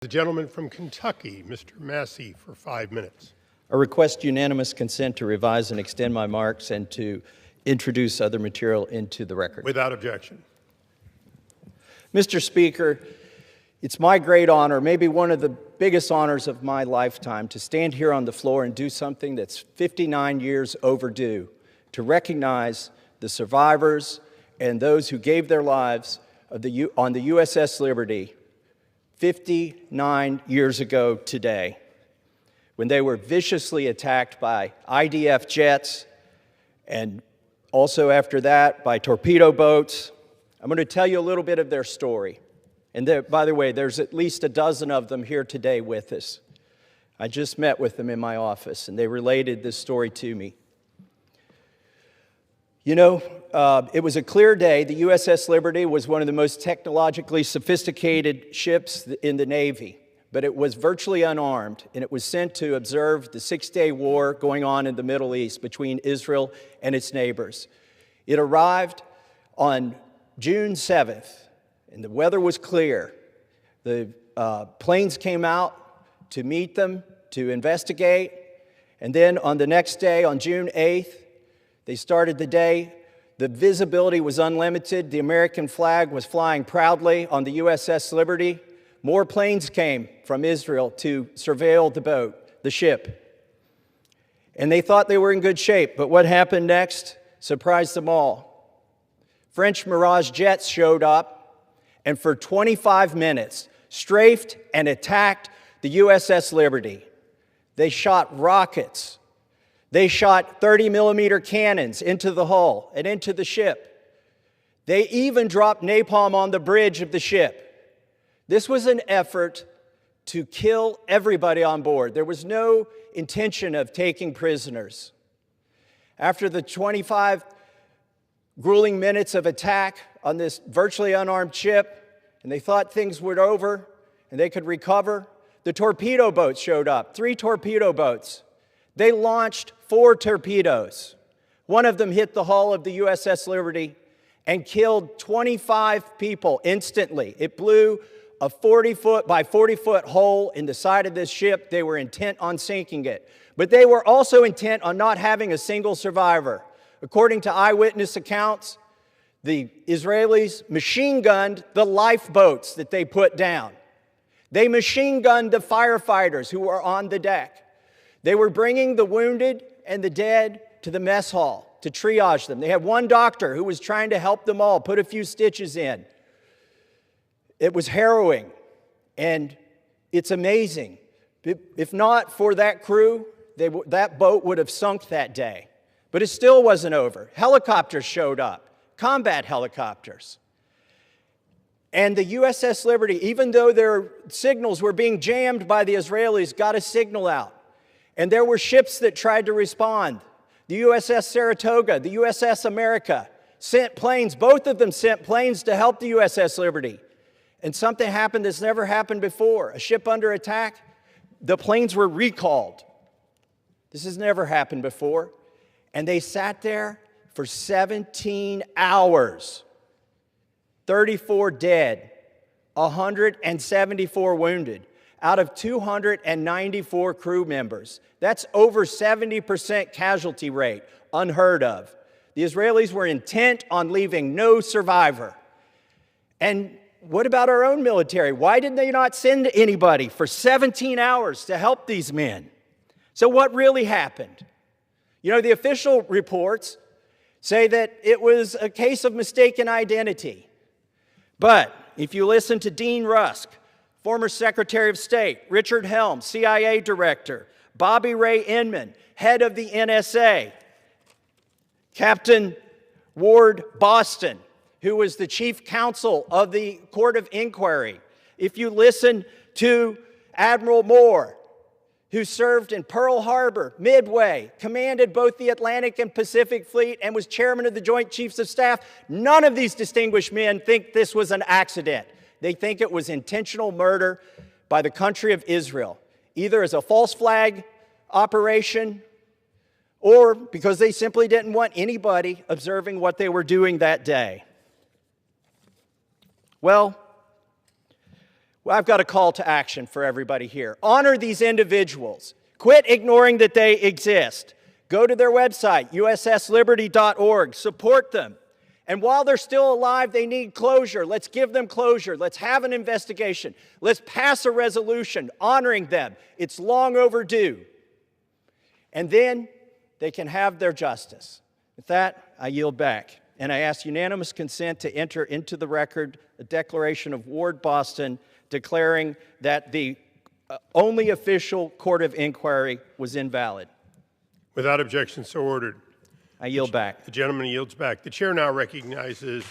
The gentleman from Kentucky, Mr. Massie, for 5 minutes. I request unanimous consent to revise and extend my marks and to introduce other material into the record. Without objection. Mr. Speaker, it's my great honor, maybe one of the biggest honors of my lifetime, to stand here on the floor and do something that's 59 years overdue, to recognize the survivors and those who gave their lives on the USS Liberty 59 years ago today, when they were viciously attacked by IDF jets and also after that by torpedo boats. I'm going to tell you a little bit of their story. And there, by the way, there's at least a dozen of them here today with us. I just met with them in my office, and they related this story to me. You know, it was a clear day. The USS Liberty was one of the most technologically sophisticated ships in the Navy, but it was virtually unarmed, and it was sent to observe the 6-day war going on in the Middle East between Israel and its neighbors. It arrived on June 7th, and the weather was clear. The planes came out to meet them, to investigate, and then on the next day, on June 8th, they started the day. The visibility was unlimited. The American flag was flying proudly on the USS Liberty. More planes came from Israel to surveil the boat, the ship. And they thought they were in good shape, but what happened next surprised them all. French Mirage jets showed up and for 25 minutes strafed and attacked the USS Liberty. They shot rockets. They shot 30-millimeter cannons into the hull and into the ship. They even dropped napalm on the bridge of the ship. This was an effort to kill everybody on board. There was no intention of taking prisoners. After the 25 grueling minutes of attack on this virtually unarmed ship, and they thought things were over and they could recover, the torpedo boats showed up, 3 torpedo boats. They launched 4 torpedoes. One of them hit the hull of the USS Liberty and killed 25 people instantly. It blew a 40-foot by 40-foot hole in the side of this ship. They were intent on sinking it. But they were also intent on not having a single survivor. According to eyewitness accounts, the Israelis machine-gunned the lifeboats that they put down. They machine-gunned the firefighters who were on the deck. They were bringing the wounded and the dead to the mess hall to triage them. They had one doctor who was trying to help them all, put a few stitches in. It was harrowing, and it's amazing. If not for that crew, that boat would have sunk that day. But it still wasn't over. Helicopters showed up, combat helicopters. And the USS Liberty, even though their signals were being jammed by the Israelis, got a signal out. And there were ships that tried to respond. The USS Saratoga, the USS America sent planes. Both of them sent planes to help the USS Liberty. And something happened that's never happened before. A ship under attack, the planes were recalled. This has never happened before. And they sat there for 17 hours. 34 dead, 174 wounded. Out of 294 crew members. That's over 70% casualty rate, unheard of. The Israelis were intent on leaving no survivor. And what about our own military? Why did they not send anybody for 17 hours to help these men? So what really happened? You know, the official reports say that it was a case of mistaken identity. But if you listen to Dean Rusk, former Secretary of State, Richard Helms, CIA Director, Bobby Ray Inman, head of the NSA, Captain Ward Boston, who was the chief counsel of the Court of Inquiry. If you listen to Admiral Moore, who served in Pearl Harbor, Midway, commanded both the Atlantic and Pacific Fleet, and was chairman of the Joint Chiefs of Staff, none of these distinguished men think this was an accident. They think it was intentional murder by the country of Israel, either as a false flag operation or because they simply didn't want anybody observing what they were doing that day. Well, Well, I've got a call to action for everybody here. Honor these individuals. Quit ignoring that they exist. Go to their website, ussliberty.org. Support them. And while they're still alive, they need closure. Let's give them closure. Let's have an investigation. Let's pass a resolution honoring them. It's long overdue. And then they can have their justice. With that, I yield back. And I ask unanimous consent to enter into the record a declaration of Ward Boston declaring that the only official court of inquiry was invalid. Without objection, so ordered. I yield back. The gentleman yields back. The chair now recognizes